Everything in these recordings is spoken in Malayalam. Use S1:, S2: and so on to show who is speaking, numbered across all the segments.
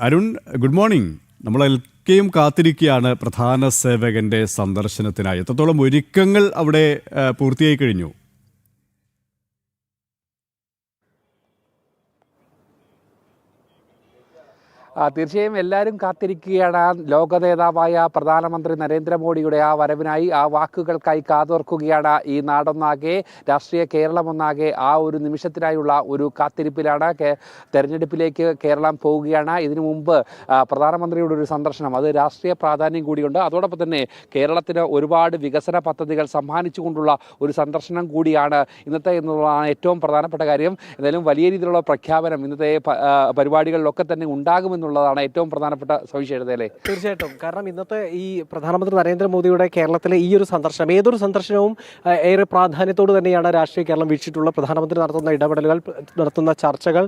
S1: Arun, good morning. നമ്മളൊക്കെയും കാത്തിരിക്കുകയാണ് പ്രധാന സേവകന്റെ സന്ദർശനത്തിനായി. എത്രത്തോളം ഒരുക്കങ്ങൾ അവിടെ പൂർത്തിയായി കഴിഞ്ഞു?
S2: തീർച്ചയായും എല്ലാവരും കാത്തിരിക്കുകയാണ് ലോക നേതാവായ പ്രധാനമന്ത്രി നരേന്ദ്രമോദിയുടെ ആ വരവിനായി, ആ വാക്കുകൾക്കായി കാതോർക്കുകയാണ് ഈ നാടൊന്നാകെ, രാഷ്ട്രീയ കേരളമൊന്നാകെ ആ ഒരു നിമിഷത്തിനായുള്ള ഒരു കാത്തിരിപ്പിലാണ്. തെരഞ്ഞെടുപ്പിലേക്ക് കേരളം പോവുകയാണ്. ഇതിനു മുമ്പ് പ്രധാനമന്ത്രിയുടെ ഒരു സന്ദർശനം, അത് രാഷ്ട്രീയ പ്രാധാന്യം കൂടിയുണ്ട്. അതോടൊപ്പം തന്നെ കേരളത്തിന് ഒരുപാട് വികസന പദ്ധതികൾ സമ്മാനിച്ചുകൊണ്ടുള്ള ഒരു സന്ദർശനം കൂടിയാണ് ഇന്നത്തെ എന്നുള്ളതാണ് ഏറ്റവും പ്രധാനപ്പെട്ട കാര്യം. എന്തായാലും വലിയ രീതിയിലുള്ള പ്രഖ്യാപനം ഇന്നത്തെ പരിപാടികളിലൊക്കെ തന്നെ ഉണ്ടാകുമെന്ന് ാണ് ഏറ്റവും പ്രധാനപ്പെട്ട സവിശേഷത അല്ലേ?
S3: തീർച്ചയായിട്ടും. കാരണം ഇന്നത്തെ ഈ പ്രധാനമന്ത്രി നരേന്ദ്രമോദിയുടെ കേരളത്തിലെ ഈ ഒരു സന്ദർശനം, ഏതൊരു സന്ദർശനവും ഏറെ പ്രാധാന്യത്തോട് തന്നെയാണ് രാഷ്ട്രീയ കേരളം വീക്ഷിച്ചിട്ടുള്ളത്. പ്രധാനമന്ത്രി നടത്തുന്ന ഇടപെടലുകൾ, നടത്തുന്ന ചർച്ചകൾ,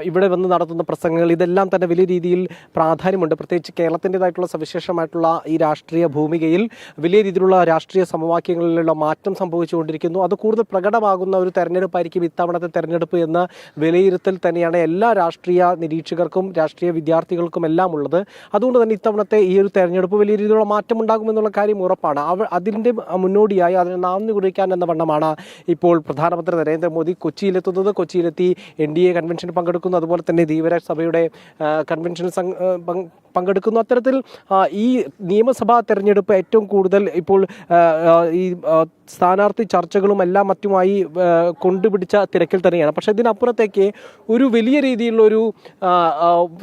S3: ഇവിടെ വന്ന് നടത്തുന്ന പ്രസംഗങ്ങൾ, ഇതെല്ലാം തന്നെ വലിയ രീതിയിൽ പ്രാധാന്യമുണ്ട്. പ്രത്യേകിച്ച് കേരളത്തിൻ്റെതായിട്ടുള്ള സവിശേഷമായിട്ടുള്ള ഈ രാഷ്ട്രീയ ഭൂമികയിൽ വലിയ രീതിയിലുള്ള രാഷ്ട്രീയ സമവാക്യങ്ങളിലുള്ള മാറ്റം സംഭവിച്ചുകൊണ്ടിരിക്കുന്നു. അത് കൂടുതൽ പ്രകടമാകുന്ന ഒരു തെരഞ്ഞെടുപ്പായിരിക്കും ഇത്തവണത്തെ തെരഞ്ഞെടുപ്പ് എന്ന വിലയിരുത്തൽ തന്നെയാണ് എല്ലാ രാഷ്ട്രീയ നിരീക്ഷകർക്കും രാഷ്ട്രീയ വിദ്യാർത്ഥികൾക്കും എല്ലാം ഉള്ളത്. അതുകൊണ്ട് തന്നെ ഇത്തവണത്തെ ഈ ഒരു തെരഞ്ഞെടുപ്പ് വലിയ രീതിയിലുള്ള മാറ്റം ഉണ്ടാകുമെന്നുള്ള കാര്യം ഉറപ്പാണ്. അതിൻ്റെ മുന്നോടിയായി അതിനെ നാന്ദി കുറിക്കാൻ എന്ന വണ്ണമാണ് ഇപ്പോൾ പ്രധാനമന്ത്രി നരേന്ദ്രമോദി കൊച്ചിയിലെത്തുന്നത്. കൊച്ചിയിലെത്തി NDA കൺവെൻഷനിൽ പങ്കെടുക്കുന്നു. അതുപോലെ തന്നെ ധീവര സഭയുടെ കൺവെൻഷനിൽ പങ്കെടുക്കുന്നു. അത്തരത്തിൽ ഈ നിയമസഭാ തെരഞ്ഞെടുപ്പ് ഏറ്റവും കൂടുതൽ ഇപ്പോൾ ഈ സ്ഥാനാർത്ഥി ചർച്ചകളും എല്ലാം മറ്റുമായി കൊണ്ടുപിടിച്ച തിരക്കിൽ തന്നെയാണ്. പക്ഷേ ഇതിനപ്പുറത്തേക്ക് ഒരു വലിയ രീതിയിലുള്ളൊരു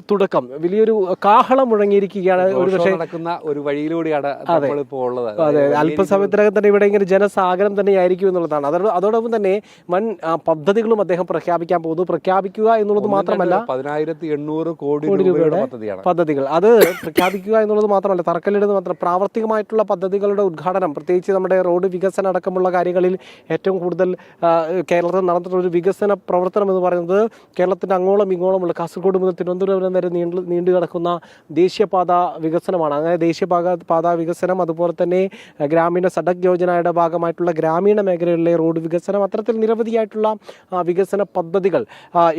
S3: തുടക്കം, വലിയൊരു കാഹളം മുഴങ്ങിയിരിക്കുകയാണ്. ഒരു പക്ഷേ
S2: നടക്കുന്ന ഒരു വഴിയിലൂടെയാണ് ഇപ്പോൾ ഉള്ളത്.
S3: അതെ, അല്പസമയത്തിനകം തന്നെ ഇവിടെ ഇങ്ങനെ ജനസാഗരം തന്നെയായിരിക്കും എന്നുള്ളതാണ്. അതോടൊപ്പം തന്നെ വൻ പദ്ധതികളും അദ്ദേഹം പ്രഖ്യാപിക്കാൻ പോകുന്നു. പ്രഖ്യാപിക്കുക എന്നുള്ളത് മാത്രമല്ല,
S2: 10,800 കോടി രൂപയുടെ
S3: പദ്ധതികൾ അത് പ്രഖ്യാപിക്കുക എന്നുള്ളത് മാത്രമല്ല, തറക്കല്ലിടുന്നത് മാത്രം പ്രാവർത്തികമായിട്ടുള്ള പദ്ധതികളുടെ ഉദ്ഘാടനം, പ്രത്യേകിച്ച് നമ്മുടെ റോഡ് വികസനം അടക്കമുള്ള കാര്യങ്ങളിൽ ഏറ്റവും കൂടുതൽ കേരളത്തിൽ നടന്നിട്ടുള്ള ഒരു വികസന പ്രവർത്തനം എന്ന് പറയുന്നത് കേരളത്തിന്റെ അങ്ങോളം ഇങ്ങോളമുള്ള കാസർഗോഡ് മുതൽ തിരുവനന്തപുരം വരെ നീണ്ടു കിടക്കുന്ന ദേശീയപാത വികസനമാണ്. അങ്ങനെ ദേശീയപാത വികസനം, അതുപോലെ തന്നെ ഗ്രാമീണ സഡക് യോജനയുടെ ഭാഗമായിട്ടുള്ള ഗ്രാമീണ മേഖലകളിലെ റോഡ് വികസനം, അത്തരത്തിൽ നിരവധിയായിട്ടുള്ള വികസന പദ്ധതികൾ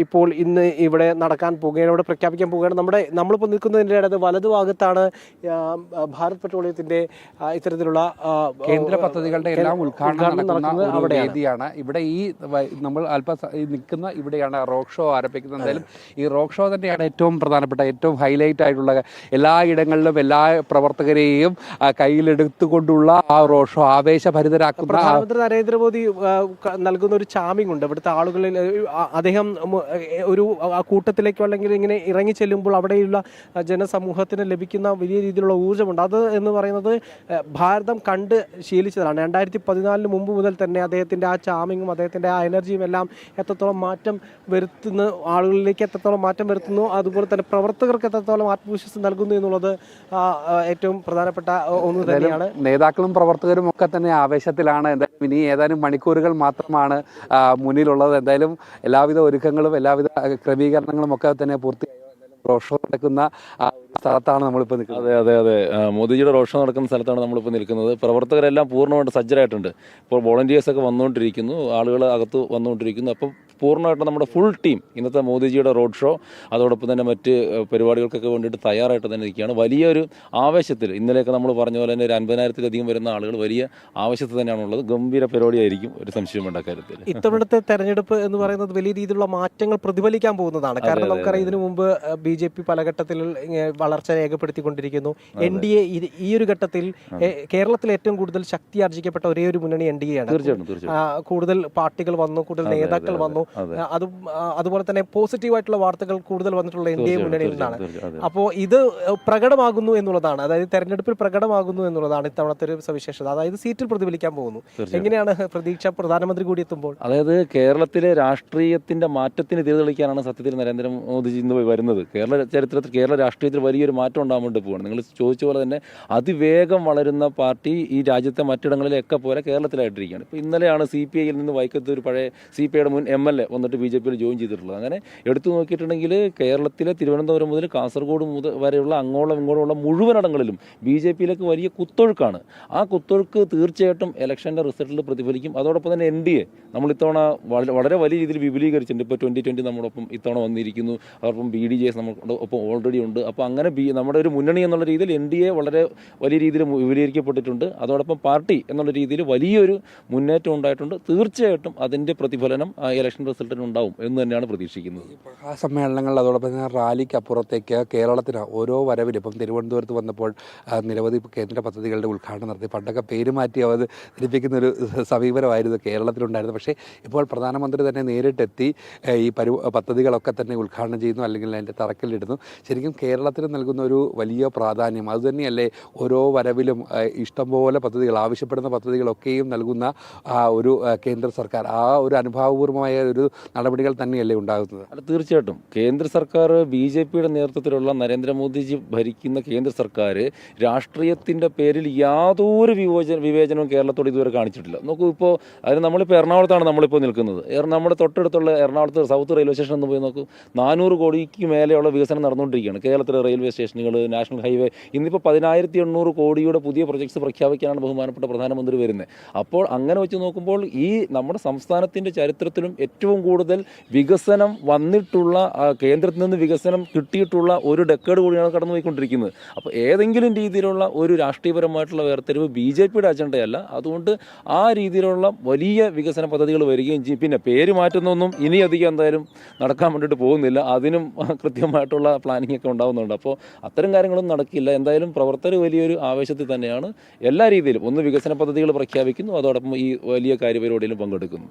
S3: ഇപ്പോൾ ഇന്ന് ഇവിടെ നടക്കാൻ പോവുകയാണ്, ഇവിടെ പ്രഖ്യാപിക്കാൻ പോവുകയാണ്. നമ്മളിപ്പോൾ നിൽക്കുന്നതിൻ്റെ ഇടത് വലതുഭാഗത്താണ് ഭാരത് പെട്രോളിയത്തിന്റെ ഇത്തരത്തിലുള്ള
S2: കേന്ദ്ര പദ്ധതികളുടെ എല്ലാം ഉദ്ഘാടനം നടക്കുന്ന ഒരു വേദിയാണ്. ഇവിടെ ഈ നമ്മൾ നിൽക്കുന്ന ഇവിടെയാണ് റോഡ് ഷോ ആരംഭിക്കുന്നത്. എന്തായാലും ഈ റോഡ് ഷോ തന്നെയാണ് ഏറ്റവും പ്രധാനപ്പെട്ട, ഏറ്റവും ഹൈലൈറ്റ് ആയിട്ടുള്ള, എല്ലാ ഇടങ്ങളിലും എല്ലാ പ്രവർത്തകരെയും കയ്യിലെടുത്തുകൊണ്ടുള്ള ആ റോഡ് ഷോ ആവേശഭരിതരാക്കുന്ന
S3: പ്രധാനമന്ത്രി നരേന്ദ്രമോദി നൽകുന്ന ഒരു ചാമിങ് ഉണ്ട്. ഇവിടുത്തെ ആളുകളിൽ അദ്ദേഹം ഒരു കൂട്ടത്തിലേക്കോ അല്ലെങ്കിൽ ഇങ്ങനെ ഇറങ്ങി ചെല്ലുമ്പോൾ അവിടെയുള്ള ജനസമൂഹത്തിന് ലഭിക്കുന്ന വലിയ രീതിയിലുള്ള ഊർജ്ജമുണ്ട്. അത് എന്ന് പറയുന്നത് ഭാരതം കണ്ട് ശീലിച്ചതാണ്. 2014 മുമ്പ് മുതൽ തന്നെ അദ്ദേഹത്തിൻ്റെ ആ ചാമിങ്ങും അദ്ദേഹത്തിൻ്റെ ആ എനർജിയും എല്ലാം എത്രത്തോളം മാറ്റം വരുത്തുന്നു, ആളുകളിലേക്ക് എത്രത്തോളം മാറ്റം വരുത്തുന്നു, അതുപോലെ തന്നെ പ്രവർത്തകർക്ക് എത്രത്തോളം ആത്മവിശ്വാസം നൽകുന്നു എന്നുള്ളത് ഏറ്റവും പ്രധാനപ്പെട്ട ഒന്ന് തന്നെയാണ്.
S2: നേതാക്കളും പ്രവർത്തകരും ഒക്കെ തന്നെ ആവേശത്തിലാണ്. എന്തായാലും ഇനി ഏതാനും മണിക്കൂറുകൾ മാത്രമാണ് മുന്നിലുള്ളത്. എന്തായാലും എല്ലാവിധ ഒരുക്കങ്ങളും എല്ലാവിധ ക്രമീകരണങ്ങളും ഒക്കെ തന്നെ പൂർത്തിയായി റോഡ് ഷോ നടക്കുന്ന സ്ഥലത്താണ് നമ്മളിപ്പോൾ നിൽക്കുന്നത്.
S4: അതെ, മോദിജിയുടെ റോഡ് ഷോ നടക്കുന്ന സ്ഥലത്താണ് നമ്മളിപ്പോൾ നിൽക്കുന്നത്. പ്രവർത്തകരെല്ലാം പൂർണ്ണമായിട്ട് സജ്ജരായിട്ടുണ്ട്. ഇപ്പോൾ വോളണ്ടിയേഴ്സൊക്കെ വന്നുകൊണ്ടിരിക്കുന്നു, ആളുകൾ അകത്ത് വന്നുകൊണ്ടിരിക്കുന്നു. അപ്പം പൂർണ്ണമായിട്ട് നമ്മുടെ ഫുൾ ടീം ഇന്നത്തെ മോദിജിയുടെ റോഡ് ഷോ അതോടൊപ്പം തന്നെ മറ്റ് പരിപാടികൾക്കൊക്കെ വേണ്ടിയിട്ട് തയ്യാറായിട്ട് തന്നെ നിൽക്കുകയാണ്. വലിയൊരു ആവേശത്തിൽ, ഇന്നലെയൊക്കെ നമ്മൾ പറഞ്ഞ പോലെ തന്നെ ഒരു 50,000-ലധികം വരുന്ന ആളുകൾ വലിയ ആവേശത്തിൽ തന്നെയാണുള്ളത്. ഗംഭീര പരിപാടിയായിരിക്കും, ഒരു സംശയം വേണ്ട കാര്യത്തിൽ.
S3: ഇത്തവണത്തെ തെരഞ്ഞെടുപ്പ് എന്ന് പറയുന്നത് വലിയ രീതിയിലുള്ള മാറ്റങ്ങൾ പ്രതിഫലിക്കാൻ പോകുന്നതാണ്. കാരണം നമുക്കറിയാം, ഇതിനു മുമ്പ് BJP പല ഘട്ടത്തിൽ വളർച്ച രേഖപ്പെടുത്തിക്കൊണ്ടിരിക്കുന്നു. NDA ഈ ഒരു ഘട്ടത്തിൽ കേരളത്തിൽ ഏറ്റവും കൂടുതൽ ശക്തി ആർജിക്കപ്പെട്ട ഒരേ ഒരു മുന്നണി NDA ആണ്. കൂടുതൽ പാർട്ടികൾ വന്നു, കൂടുതൽ നേതാക്കൾ വന്നു. അതുപോലെ തന്നെ പോസിറ്റീവായിട്ടുള്ള വാർത്തകൾ കൂടുതൽ വന്നിട്ടുള്ള NDA മുന്നണിയിൽ നിന്നാണ്. അപ്പോൾ ഇത് പ്രകടമാകുന്നു എന്നുള്ളതാണ്, അതായത് തെരഞ്ഞെടുപ്പിൽ പ്രകടമാകുന്നു എന്നുള്ളതാണ് ഇത്തവണത്തെ ഒരു സവിശേഷത. അതായത് സീറ്റിൽ പ്രതിഫലിക്കാൻ പോകുന്നു. എങ്ങനെയാണ് പ്രതീക്ഷ പ്രധാനമന്ത്രി കൂടി എത്തുമ്പോൾ?
S4: അതായത് കേരളത്തിലെ രാഷ്ട്രീയത്തിന്റെ മാറ്റത്തിന് തിരിതെളിക്കാനാണ് സത്യത്തിൽ നരേന്ദ്രമോദിജി ഇന്ന് വരുന്നത്. കേരള ചരിത്രത്തിൽ, കേരള രാഷ്ട്രീയത്തിൽ വലിയൊരു മാറ്റം ഉണ്ടാകാൻ വേണ്ടി പോവുകയാണ്. നിങ്ങൾ ചോദിച്ച പോലെ തന്നെ അതിവേഗം വളരുന്ന പാർട്ടി ഈ രാജ്യത്തെ മറ്റിടങ്ങളിലൊക്കെ പോലെ കേരളത്തിലായിട്ടിരിക്കുകയാണ്. ഇപ്പോൾ ഇന്നലെയാണ് CPIയിൽ നിന്ന് വൈക്കത്ത് ഒരു പഴയ CPIയുടെ മുൻ MLA വന്നിട്ട് BJPയിൽ ജോയിൻ ചെയ്തിട്ടുള്ളത്. അങ്ങനെ എടുത്തു നോക്കിയിട്ടുണ്ടെങ്കിൽ കേരളത്തിലെ തിരുവനന്തപുരം മുതൽ കാസർഗോഡ് മുതൽ വരെയുള്ള അങ്ങോളം ഇങ്ങോട്ടുമുള്ള മുഴുവനിടങ്ങളിലും BJPയിലേക്ക് വലിയ കുത്തൊഴുക്കാണ്. ആ കുത്തൊഴുക്ക് തീർച്ചയായിട്ടും ഇലക്ഷൻ്റെ റിസൾട്ടിൽ പ്രതിഫലിക്കും. അതോടൊപ്പം തന്നെ NDA നമ്മൾ ഇത്തവണ വളരെ വലിയ രീതിയിൽ വിപുലീകരിച്ചിട്ടുണ്ട്. ഇപ്പോൾ 2020 നമ്മളൊപ്പം ഇത്തവണ വന്നിരിക്കുന്നു. അതോടൊപ്പം BDJS നമ്മൾ നമുക്ക് ഒപ്പം ഓൾറെഡി ഉണ്ട്. അപ്പോൾ അങ്ങനെ നമ്മുടെ ഒരു മുന്നണി എന്നുള്ള രീതിയിൽ NDA വളരെ വലിയ രീതിയിൽ വിപുലീകരിക്കപ്പെട്ടിട്ടുണ്ട്. അതോടൊപ്പം പാർട്ടി എന്നുള്ള രീതിയിൽ വലിയൊരു മുന്നേറ്റം ഉണ്ടായിട്ടുണ്ട്. തീർച്ചയായിട്ടും അതിൻ്റെ പ്രതിഫലനം ഇലക്ഷൻ റിസൾട്ടിന് ഉണ്ടാവും എന്ന് തന്നെയാണ് പ്രതീക്ഷിക്കുന്നത്.
S2: സമ്മേളനങ്ങളിൽ അതോടൊപ്പം തന്നെ റാലിക്ക് അപ്പുറത്തേക്ക് കേരളത്തിന് ഓരോ വരവിലും ഇപ്പം തിരുവനന്തപുരത്ത് വന്നപ്പോൾ നിരവധി കേന്ദ്ര പദ്ധതികളുടെ ഉദ്ഘാടനം നടത്തി. പണ്ടൊക്കെ പേര് മാറ്റി അവതരിപ്പിക്കുന്ന ഒരു സമീപനമായിരുന്നു കേരളത്തിലുണ്ടായിരുന്നത്. പക്ഷേ ഇപ്പോൾ പ്രധാനമന്ത്രി തന്നെ നേരിട്ടെത്തി ഈ പദ്ധതികളൊക്കെ തന്നെ ഉദ്ഘാടനം ചെയ്യുന്നു, അല്ലെങ്കിൽ അതിൻ്റെ തറക്കല്ലിടുന്നു. ശരിക്കും കേരളത്തിന് നൽകുന്ന ഒരു വലിയ പ്രാധാന്യം അതുതന്നെയല്ലേ ഓരോ വരവിലും ഇഷ്ടംപോലെ പദ്ധതികൾ, ആവശ്യപ്പെടുന്ന പദ്ധതികളൊക്കെയും നൽകുന്ന ഒരു കേന്ദ്ര സർക്കാർ, ആ ഒരു അനുഭാവപൂർവമായ ഒരു നടപടികൾ തന്നെയല്ലേ ഉണ്ടാകുന്നത്?
S4: അല്ല, തീർച്ചയായിട്ടും കേന്ദ്ര സർക്കാർ BJPയുടെ നേതൃത്വത്തിലുള്ള നരേന്ദ്രമോദിജി ഭരിക്കുന്ന കേന്ദ്ര സർക്കാർ രാഷ്ട്രീയത്തിൻ്റെ പേരിൽ യാതൊരു വിവേചനവും കേരളത്തോട് ഇതുവരെ കാണിച്ചിട്ടില്ല. നോക്കൂ, ഇപ്പോൾ അതിന് നമ്മളിപ്പോൾ എറണാകുളത്താണ് നമ്മളിപ്പോൾ നിൽക്കുന്നത്. നമ്മുടെ തൊട്ടടുത്തുള്ള എറണാകുളത്ത് സൗത്ത് റെയിൽവേ സ്റ്റേഷൻ എന്ന് പോയി നോക്കൂ, 400 കോടിക്ക് മേലെയുള്ള വികസനം നടന്നുകൊണ്ടിരിക്കുകയാണ്. കേരളത്തിലെ റെയിൽവേ സ്റ്റേഷനുകൾ, നാഷണൽ ഹൈവേ, ഇന്നിപ്പോൾ 10,800 കോടിയുടെ പുതിയ പ്രൊജക്ട്സ് പ്രഖ്യാപിക്കാനാണ് ബഹുമാനപ്പെട്ട പ്രധാനമന്ത്രി വരുന്നത്. അപ്പോൾ അങ്ങനെ വെച്ച് നോക്കുമ്പോൾ ഈ നമ്മുടെ സംസ്ഥാനത്തിൻ്റെ ചരിത്രത്തിലും ഏറ്റവും കൂടുതൽ വികസനം വന്നിട്ടുള്ള, കേന്ദ്രത്തിൽ നിന്ന് വികസനം കിട്ടിയിട്ടുള്ള ഒരു ഡെക്കേഡ് കൂടിയാണ് കടന്നുപോയിക്കൊണ്ടിരിക്കുന്നത്. അപ്പോൾ ഏതെങ്കിലും രീതിയിലുള്ള ഒരു രാഷ്ട്രീയപരമായിട്ടുള്ള വേർതിരിവ് BJPയുടെ അജണ്ടയല്ല. അതുകൊണ്ട് ആ രീതിയിലുള്ള വലിയ വികസന പദ്ധതികൾ വരികയും ചെയ്യും. പിന്നെ പേര് മാറ്റുന്നൊന്നും ഇനി അധികം എന്തായാലും നടക്കാൻ വേണ്ടിയിട്ട് പോകുന്നില്ല. അതിനും കൃത്യമായിട്ടുള്ള പ്ലാനിംഗ് ഒക്കെ ഉണ്ടാകുന്നുണ്ട്. അപ്പോൾ അത്തരം കാര്യങ്ങളൊന്നും നടക്കില്ല. എന്തായാലും പ്രവർത്തകർ വലിയൊരു ആവേശത്തിൽ തന്നെയാണ്. എല്ലാ രീതിയിലും ഒന്ന് വികസന പദ്ധതികൾ പ്രഖ്യാപിക്കുന്നു, അതോടൊപ്പം ഈ വലിയ കാര്യപരിപാടിയിലും പങ്കെടുക്കുന്നു.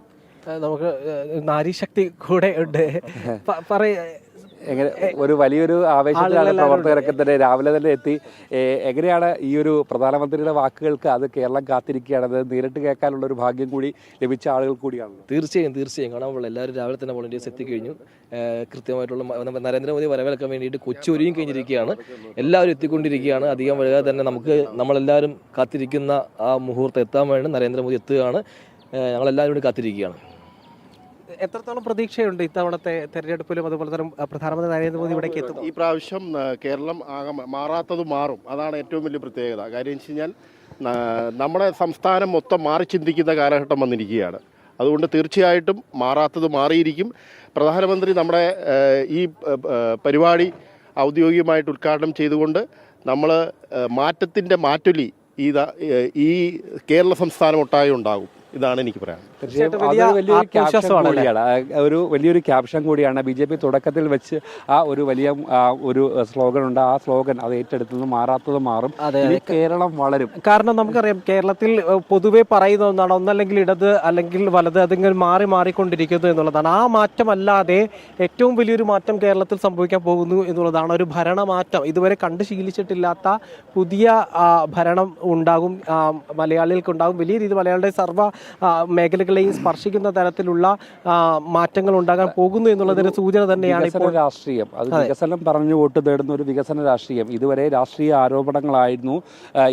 S3: നമുക്ക് നാരീശക്തി കൂടെ ഉണ്ട്.
S2: എങ്ങനെ ഒരു വലിയൊരു ആവേശത്തിലാണ് പ്രവർത്തകരൊക്കെ തന്നെ രാവിലെ തന്നെ എത്തി. എങ്ങനെയാണ് ഈ ഒരു പ്രധാനമന്ത്രിയുടെ വാക്കുകൾക്ക് അത് കേരളം കാത്തിരിക്കുകയാണ്, അത് നേരിട്ട് കേൾക്കാനുള്ള ഒരു ഭാഗ്യം കൂടി ലഭിച്ച ആളുകൾ കൂടിയാണ്?
S5: തീർച്ചയായും കാണാൻ എല്ലാവരും രാവിലെ തന്നെ വോളണ്ടിയേഴ്സ് എത്തിക്കഴിഞ്ഞു. കൃത്യമായിട്ടുള്ള നരേന്ദ്രമോദി വരവേൽക്കാൻ വേണ്ടിയിട്ട് കൊച്ചി ഒരുങ്ങി കഴിഞ്ഞിരിക്കുകയാണ്. എല്ലാവരും എത്തിക്കൊണ്ടിരിക്കുകയാണ്. അധികം വൈകാതെ തന്നെ നമ്മളെല്ലാവരും കാത്തിരിക്കുന്ന ആ മുഹൂർത്തം എത്താൻ വേണ്ടി നരേന്ദ്രമോദി എത്തുകയാണ്. ഞങ്ങളെല്ലാവരും കൂടി കാത്തിരിക്കുകയാണ്.
S3: എത്രത്തോളം പ്രതീക്ഷയുണ്ട് ഇത്തവണത്തെ തെരഞ്ഞെടുപ്പിലും അതുപോലെ തന്നെ പ്രധാനമന്ത്രി നരേന്ദ്രമോദി ഇവിടേക്ക് എത്തും?
S6: ഈ പ്രാവശ്യം കേരളം ആകെ മാറാത്തത് മാറും. അതാണ് ഏറ്റവും വലിയ പ്രത്യേകത. കാര്യം വെച്ച് കഴിഞ്ഞാൽ നമ്മുടെ സംസ്ഥാനം മൊത്തം മാറി ചിന്തിക്കുന്ന കാലഘട്ടം വന്നിരിക്കുകയാണ്. അതുകൊണ്ട് തീർച്ചയായിട്ടും മാറാത്തത് മാറിയിരിക്കും. പ്രധാനമന്ത്രി നമ്മുടെ ഈ പരിപാടി ഔദ്യോഗികമായിട്ട് ഉദ്ഘാടനം ചെയ്തുകൊണ്ട് നമ്മൾ മാറ്റത്തിൻ്റെ മാറ്റൊലി ഈ കേരള സംസ്ഥാനം ഒട്ടാകെ ഉണ്ടാകും. ഇതാണ് എനിക്ക് പറയാൻ.
S2: വലിയൊരു ക്യാപ്ഷൻ കൂടിയാണ്. BJP തുടക്കത്തിൽ വെച്ച് ആ ഒരു വലിയ ഒരു സ്ലോഗൻ ഉണ്ട്. ആ സ്ലോഗൻ അത് ഏറ്റെടുത്തത് മാറാത്തത് മാറും, കേരളം വളരും.
S3: കാരണം നമുക്കറിയാം കേരളത്തിൽ പൊതുവെ പറയുന്ന ഒന്നാണ്, ഒന്നല്ലെങ്കിൽ ഇടത് അല്ലെങ്കിൽ വലത്, അതിങ്ങനെ മാറിക്കൊണ്ടിരിക്കുന്നു എന്നുള്ളതാണ്. ആ മാറ്റമല്ലാതെ ഏറ്റവും വലിയൊരു മാറ്റം കേരളത്തിൽ സംഭവിക്കാൻ പോകുന്നു എന്നുള്ളതാണ്. ഒരു ഭരണമാറ്റം, ഇതുവരെ കണ്ടു ശീലിച്ചിട്ടില്ലാത്ത പുതിയ ഭരണം ഉണ്ടാകും, മലയാളികൾക്കുണ്ടാകും. വലിയ രീതിയിൽ മലയാളികളുടെ സർവ്വ മേഖലകളെയും സ്പർശിക്കുന്ന തരത്തിലുള്ള മാറ്റങ്ങൾ ഉണ്ടാകാൻ പോകുന്നു എന്നുള്ളതിന്റെ സൂചന തന്നെയാണ് ഇപ്പോൾ
S2: രാഷ്ട്രീയം. അത് വികസനം പറഞ്ഞു വോട്ട് തേടുന്ന ഒരു വികസന രാഷ്ട്രീയം. ഇതുവരെ രാഷ്ട്രീയ ആരോപണങ്ങളായിരുന്നു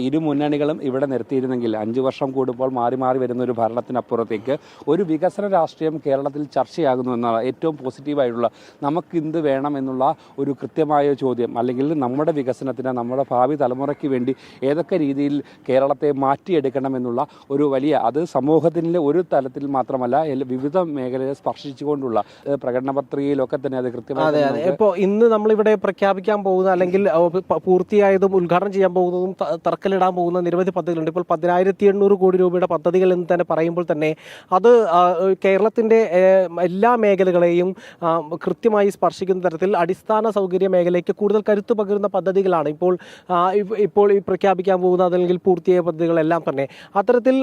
S2: ഇരു മുന്നണികളും ഇവിടെ നിർത്തിയിരുന്നെങ്കിൽ 5 വർഷം കൂടുമ്പോൾ മാറി മാറി വരുന്ന ഒരു ഭരണത്തിനപ്പുറത്തേക്ക് ഒരു വികസന രാഷ്ട്രീയം കേരളത്തിൽ ചർച്ചയാകുന്നു എന്നാണ് ഏറ്റവും പോസിറ്റീവായിട്ടുള്ള. നമുക്കിന്ത് വേണം എന്നുള്ള ഒരു കൃത്യമായ ചോദ്യം, അല്ലെങ്കിൽ നമ്മുടെ വികസനത്തിന്, നമ്മുടെ ഭാവി തലമുറയ്ക്ക് വേണ്ടി ഏതൊക്കെ രീതിയിൽ കേരളത്തെ മാറ്റിയെടുക്കണമെന്നുള്ള ഒരു വലിയ, അത് സമൂഹത്തിൻ്റെ ഒരു തലത്തിൽ മാത്രമല്ല വിവിധ മേഖലയെ സ്പർശിച്ചുകൊണ്ടുള്ള പ്രകടന പത്രികയിലൊക്കെ തന്നെ അത് കൃത്യമായി.
S3: ഇപ്പോൾ ഇന്ന് നമ്മളിവിടെ പ്രഖ്യാപിക്കാൻ പോകുന്ന അല്ലെങ്കിൽ പൂർത്തിയായതും ഉദ്ഘാടനം ചെയ്യാൻ പോകുന്നതും തറക്കല്ലിടാൻ പോകുന്ന നിരവധി പദ്ധതികളുണ്ട്. ഇപ്പോൾ 10,800 കോടി രൂപയുടെ പദ്ധതികൾ എന്ന് തന്നെ പറയുമ്പോൾ തന്നെ അത് കേരളത്തിൻ്റെ എല്ലാ മേഖലകളെയും കൃത്യമായി സ്പർശിക്കുന്ന തരത്തിൽ അടിസ്ഥാന സൗകര്യ മേഖലയ്ക്ക് കൂടുതൽ കരുത്ത് പകരുന്ന പദ്ധതികളാണ് ഇപ്പോൾ ഈ പ്രഖ്യാപിക്കാൻ പോകുന്ന അല്ലെങ്കിൽ പൂർത്തിയായ പദ്ധതികളെല്ലാം തന്നെ. അത്തരത്തിൽ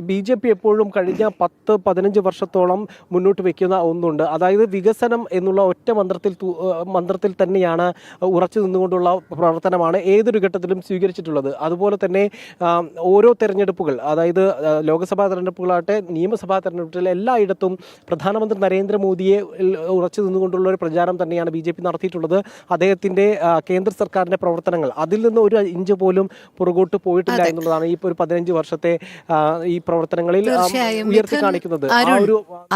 S3: BJP എപ്പോഴും കഴിഞ്ഞ 10-15 വർഷത്തോളം മുന്നോട്ട് വയ്ക്കുന്ന ഒന്നുണ്ട്. അതായത് വികസനം എന്നുള്ള ഒറ്റ മന്ത്രത്തിൽ തന്നെയാണ് ഉറച്ചു നിന്നുകൊണ്ടുള്ള പ്രവർത്തനമാണ് ഏതൊരു ഘട്ടത്തിലും സ്വീകരിച്ചിട്ടുള്ളത്. അതുപോലെ തന്നെ ഓരോ തെരഞ്ഞെടുപ്പുകൾ, അതായത് ലോക്സഭാ തെരഞ്ഞെടുപ്പുകളാകട്ടെ നിയമസഭാ തെരഞ്ഞെടുപ്പുകൾ, എല്ലായിടത്തും പ്രധാനമന്ത്രി നരേന്ദ്രമോദിയെ ഉറച്ചു നിന്നുകൊണ്ടുള്ള ഒരു പ്രചാരണം തന്നെയാണ് BJP നടത്തിയിട്ടുള്ളത്. അദ്ദേഹത്തിൻ്റെ കേന്ദ്ര സർക്കാരിൻ്റെ പ്രവർത്തനങ്ങൾ അതിൽ നിന്ന് ഒരു ഇഞ്ച് പോലും പുറകോട്ട് പോയിട്ടില്ല എന്നുള്ളതാണ് ഈ ഒരു 15 വർഷത്തെ ഈ പ്രവർത്തനങ്ങളിൽ ഉയർത്തി കാണിക്കുന്നത്.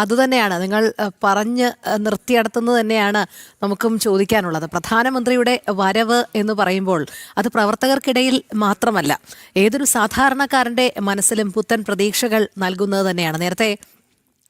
S7: അതുതന്നെയാണ് നിങ്ങൾ പറഞ്ഞ് നിർത്തിയെടുത്തുന്നത് തന്നെയാണ് നമുക്കും ചോദിക്കാനുള്ളത്. പ്രധാനമന്ത്രിയുടെ വരവ് എന്ന് പറയുമ്പോൾ അത് പ്രവർത്തകർക്കിടയിൽ മാത്രമല്ല, ഏതൊരു സാധാരണക്കാരന്റെ മനസ്സിലും പുത്തൻ പ്രതീക്ഷകൾ നൽകുന്നത് തന്നെയാണ്. നേരത്തെ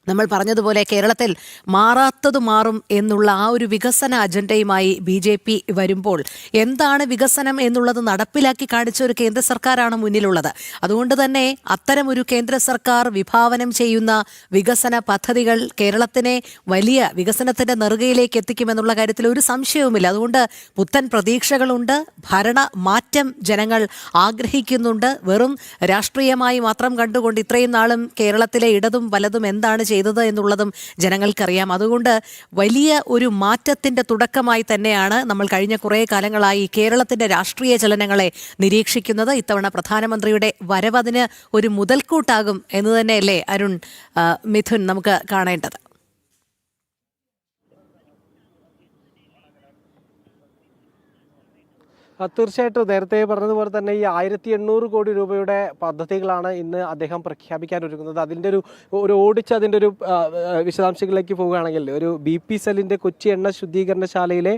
S7: നമ്മൾ പറഞ്ഞതുപോലെ കേരളത്തിൽ മാറാത്തത് മാറും എന്നുള്ള ആ ഒരു വികസന അജണ്ടയുമായി BJP വരുമ്പോൾ എന്താണ് വികസനം എന്നുള്ളത് നടപ്പിലാക്കി കാണിച്ച ഒരു കേന്ദ്ര സർക്കാരാണ് മുന്നിലുള്ളത്. അതുകൊണ്ട് തന്നെ അത്തരമൊരു കേന്ദ്ര സർക്കാർ വിഭാവനം ചെയ്യുന്ന വികസന പദ്ധതികൾ കേരളത്തിനെ വലിയ വികസനത്തിന്റെ നെറുകയിലേക്ക് എത്തിക്കുമെന്നുള്ള കാര്യത്തിൽ ഒരു സംശയവുമില്ല. അതുകൊണ്ട് പുത്തൻ പ്രതീക്ഷകളുണ്ട്. ഭരണ മാറ്റം ജനങ്ങൾ ആഗ്രഹിക്കുന്നുണ്ട്. വെറും രാഷ്ട്രീയമായി മാത്രം കണ്ടുകൊണ്ട് ഇത്രയും നാളും കേരളത്തിലെ ഇടതും വലതും എന്താണ് ചെയ്തത് എന്നുള്ളതും ജനങ്ങൾക്കറിയാം. അതുകൊണ്ട് വലിയ ഒരു മാറ്റത്തിന്റെ തുടക്കമായി തന്നെയാണ് നമ്മൾ കഴിഞ്ഞ കുറേ കാലങ്ങളായി കേരളത്തിന്റെ രാഷ്ട്രീയ ചലനങ്ങളെ നിരീക്ഷിക്കുന്നത്. ഇത്തവണ പ്രധാനമന്ത്രിയുടെ വരവ് അതിന് ഒരു മുതൽക്കൂട്ടാകും എന്ന് തന്നെയല്ലേ അരുൺ, മിഥുൻ നമുക്ക് കാണേണ്ടത്?
S3: തീർച്ചയായിട്ടും നേരത്തെ പറഞ്ഞതുപോലെ തന്നെ ഈ 1800 കോടി രൂപയുടെ പദ്ധതികളാണ് ഇന്ന് അദ്ദേഹം പ്രഖ്യാപിക്കാൻ ഒരുങ്ങുന്നത്. അതിൻ്റെ ഒരു ഓടിച്ച് അതിൻ്റെ ഒരു വിശദാംശങ്ങളിലേക്ക് പോവുകയാണെങ്കിൽ ഒരു BP സെല്ലിൻ്റെ കൊച്ചി എണ്ണ ശുദ്ധീകരണശാലയിലെ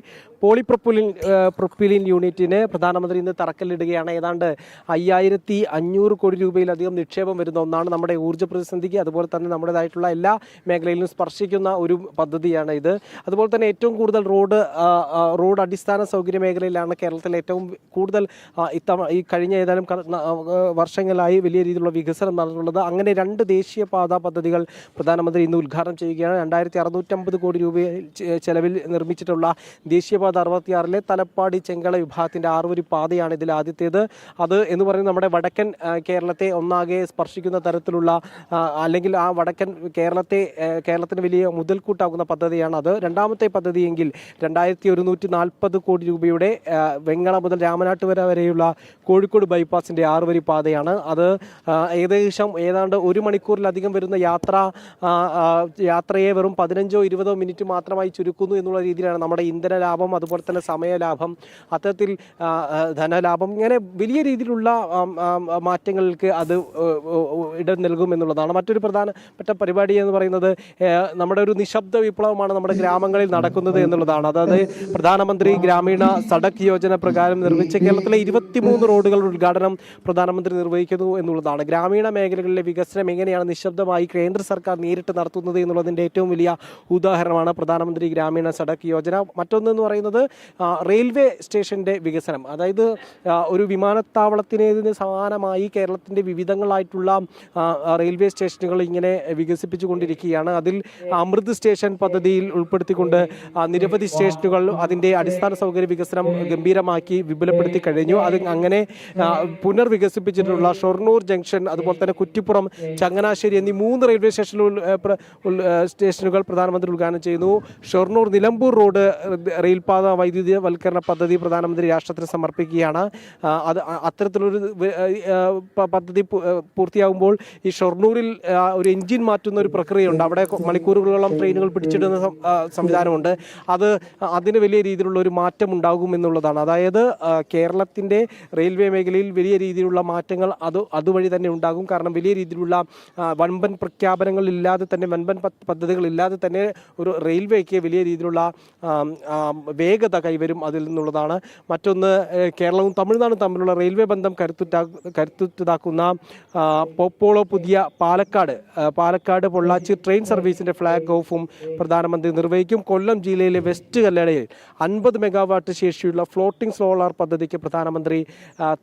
S3: പ്രൊപ്പിലിൻ യൂണിറ്റിന് പ്രധാനമന്ത്രി ഇന്ന് തറക്കല്ലിടുകയാണ്. ഏതാണ്ട് 5500 കോടി രൂപയിലധികം നിക്ഷേപം വരുന്ന ഒന്നാണ്. നമ്മുടെ ഊർജ്ജ പ്രതിസന്ധിക്ക് അതുപോലെ തന്നെ നമ്മുടേതായിട്ടുള്ള എല്ലാ മേഖലയിലും സ്പർശിക്കുന്ന ഒരു പദ്ധതിയാണ് ഇത്. അതുപോലെ തന്നെ ഏറ്റവും കൂടുതൽ റോഡ് അടിസ്ഥാന സൗകര്യ മേഖലയിലാണ് കേരളത്തിൽ ഏറ്റവും കൂടുതൽ ഈ കഴിഞ്ഞ ഏതാനും വർഷങ്ങളായി വലിയ രീതിയിലുള്ള വികസനം നടന്നിട്ടുള്ളത്. അങ്ങനെ 2 ദേശീയപാത പദ്ധതികൾ പ്രധാനമന്ത്രി ഇന്ന് ഉദ്ഘാടനം ചെയ്യുകയാണ്. 2650 കോടി രൂപ ചെലവിൽ നിർമ്മിച്ചിട്ടുള്ള ദേശീയപാത 66 തലപ്പാടി ചെങ്കള വിഭാഗത്തിൻ്റെ 6 വരി പാതയാണ് ഇതിൽ ആദ്യത്തേത്. അത് എന്ന് പറയുന്നത് നമ്മുടെ വടക്കൻ കേരളത്തെ ഒന്നാകെ സ്പർശിക്കുന്ന തരത്തിലുള്ള അല്ലെങ്കിൽ ആ വടക്കൻ കേരളത്തിന് വലിയ മുതൽക്കൂട്ടാകുന്ന പദ്ധതിയാണ് അത്. രണ്ടാമത്തെ പദ്ധതിയെങ്കിൽ 2140 കോടി രൂപയുടെ വെങ്ങള മുതൽ രാമനാട്ടുകര വരെയുള്ള കോഴിക്കോട് ബൈപ്പാസിൻ്റെ 6 വരി പാതയാണ്. അത് ഏതാണ്ട് 1 മണിക്കൂറിലധികം വരുന്ന യാത്രയെ വെറും 15-20 മിനിറ്റ് മാത്രമായി ചുരുക്കുന്നു എന്നുള്ള രീതിയിലാണ് നമ്മുടെ ഇന്ധന ലാഭം, അതുപോലെ തന്നെ സമയലാഭം, അത്തരത്തിൽ ധനലാഭം, ഇങ്ങനെ വലിയ രീതിയിലുള്ള മാറ്റങ്ങൾക്ക് അത് ഇടം നൽകും എന്നുള്ളതാണ്. മറ്റൊരു പ്രധാനപ്പെട്ട പരിപാടി എന്ന് പറയുന്നത് നമ്മുടെ ഒരു നിശബ്ദ വിപ്ലവമാണ് നമ്മുടെ ഗ്രാമങ്ങളിൽ നടക്കുന്നത് എന്നുള്ളതാണ്. അതായത് പ്രധാനമന്ത്രി ഗ്രാമീണ സഡക് യോജന പ്രകാരം നിർമ്മിച്ച കേരളത്തിലെ 23 റോഡുകളുടെ ഉദ്ഘാടനം പ്രധാനമന്ത്രി നിർവഹിക്കുന്നു എന്നുള്ളതാണ്. ഗ്രാമീണ മേഖലകളിലെ വികസനം എങ്ങനെയാണ് നിശബ്ദമായി കേന്ദ്ര സർക്കാർ നേരിട്ട് നടത്തുന്നത് എന്നുള്ളതിൻ്റെ ഏറ്റവും വലിയ ഉദാഹരണമാണ് പ്രധാനമന്ത്രി ഗ്രാമീണ സഡക് യോജന. മറ്റൊന്നെന്ന് പറയുന്നത് റെയിൽവേ സ്റ്റേഷൻ്റെ വികസനം. അതായത് ഒരു വിമാനത്താവളത്തിന് സമാനമായി കേരളത്തിൻ്റെ വിവിധങ്ങളായിട്ടുള്ള റെയിൽവേ സ്റ്റേഷനുകൾ ഇങ്ങനെ വികസിപ്പിച്ചു കൊണ്ടിരിക്കുകയാണ്. അതിൽ അമൃത് സ്റ്റേഷൻ പദ്ധതിയിൽ ഉൾപ്പെടുത്തിക്കൊണ്ട് നിരവധി സ്റ്റേഷനുകൾ അതിൻ്റെ അടിസ്ഥാന സൗകര്യ വികസനം ഗംഭീരമാക്കി വിപുലപ്പെടുത്തി കഴിഞ്ഞു. അത് അങ്ങനെ പുനർവികസിപ്പിച്ചിട്ടുള്ള ഷൊർണൂർ ജംഗ്ഷൻ, അതുപോലെ തന്നെ കുറ്റിപ്പുറം, ചങ്ങനാശ്ശേരി എന്നീ 3 റെയിൽവേ സ്റ്റേഷനുകൾ പ്രധാനമന്ത്രി ഉദ്ഘാടനം ചെയ്യുന്നു. ഷൊർണൂർ നിലമ്പൂർ റോഡ് റെയിൽപാത വൈദ്യുതവൽക്കരണ പദ്ധതി പ്രധാനമന്ത്രി രാഷ്ട്രത്തിന് സമർപ്പിക്കുകയാണ്. അത്തരത്തിലൊരു പദ്ധതി പൂർത്തിയാകുമ്പോൾ ഈ ഷൊർണൂരിൽ ഒരു എഞ്ചിൻ മാറ്റുന്ന ഒരു പ്രക്രിയയുണ്ട്. അവിടെ മണിക്കൂറുകളോളം ട്രെയിനുകൾ പിടിച്ചിടുന്ന സംവിധാനമുണ്ട്. അതിന് വലിയ രീതിയിലുള്ള ഒരു മാറ്റം ഉണ്ടാകും എന്നുള്ളതാണ്. അതായത് കേരളത്തിൻ്റെ റെയിൽവേ മേഖലയിൽ വലിയ രീതിയിലുള്ള മാറ്റങ്ങൾ അതുവഴി തന്നെ ഉണ്ടാകും. കാരണം വലിയ രീതിയിലുള്ള വൻപൻ പ്രഖ്യാപനങ്ങളില്ലാതെ തന്നെ, വൻപൻ പദ്ധതികളില്ലാതെ തന്നെ ഒരു റെയിൽവേക്ക് വലിയ രീതിയിലുള്ള വേഗത കൈവരും അതിൽ നിന്നുള്ളതാണ്. മറ്റൊന്ന്, കേരളവും തമിഴ്നാടും തമ്മിലുള്ള റെയിൽവേ ബന്ധം കരുത്തുറ്റതാക്കുന്ന പോപ്പോളോ പുതിയ പാലക്കാട് പൊള്ളാച്ചി ട്രെയിൻ സർവീസിൻ്റെ ഫ്ലാഗ് ഓഫും പ്രധാനമന്ത്രി നിർവഹിക്കും. കൊല്ലം ജില്ലയിലെ വെസ്റ്റ് കല്ലടയിൽ 50 മെഗാവാട്ട് ശേഷിയുള്ള ഫ്ലോട്ടിംഗ് സോളാർ പദ്ധതിക്ക് പ്രധാനമന്ത്രി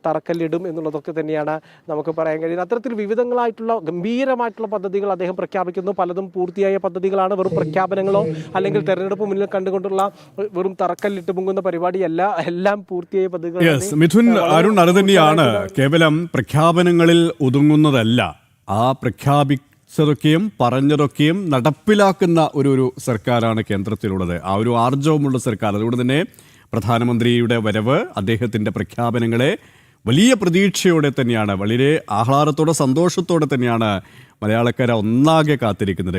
S3: തറക്കല്ലിടും എന്നുള്ളതൊക്കെ തന്നെയാണ് നമുക്ക് പറയാൻ കഴിയുന്നത്. അത്തരത്തിൽ വിവിധങ്ങളായിട്ടുള്ള ഗംഭീരമായിട്ടുള്ള പദ്ധതികൾ അദ്ദേഹം പ്രഖ്യാപിക്കുന്നു. പലതും പൂർത്തിയായ പദ്ധതികളാണ്. വെറും പ്രഖ്യാപനങ്ങളോ അല്ലെങ്കിൽ തെരഞ്ഞെടുപ്പ് മുന്നിൽ കണ്ടുകൊണ്ടുള്ള വെറും തറക്കല്ലിട്ട് മുങ്ങുന്ന പരിപാടിയല്ല. എല്ലാം പൂർത്തിയായ പദ്ധതികൾ.
S1: മിഥുൻ, അരുൺ, അത് തന്നെയാണ്. കേവലം പ്രഖ്യാപനങ്ങളിൽ ഒതുങ്ങുന്നതല്ല, ആ പ്രഖ്യാപിച്ചതൊക്കെയും പറഞ്ഞതൊക്കെയും നടപ്പിലാക്കുന്ന ഒരു സർക്കാരാണ് കേന്ദ്രത്തിലുള്ളത്. ആ ഒരു ആർജവമുള്ള സർക്കാർ. അതുകൊണ്ട് തന്നെ പ്രധാനമന്ത്രിയുടെ വരവ്, അദ്ദേഹത്തിൻ്റെ പ്രഖ്യാപനങ്ങളെ വലിയ പ്രതീക്ഷയോടെ തന്നെയാണ്, വളരെ ആഹ്ലാദത്തോടെ സന്തോഷത്തോടെ തന്നെയാണ് മലയാളക്കര ഒന്നാകെ കാത്തിരിക്കുന്നത്.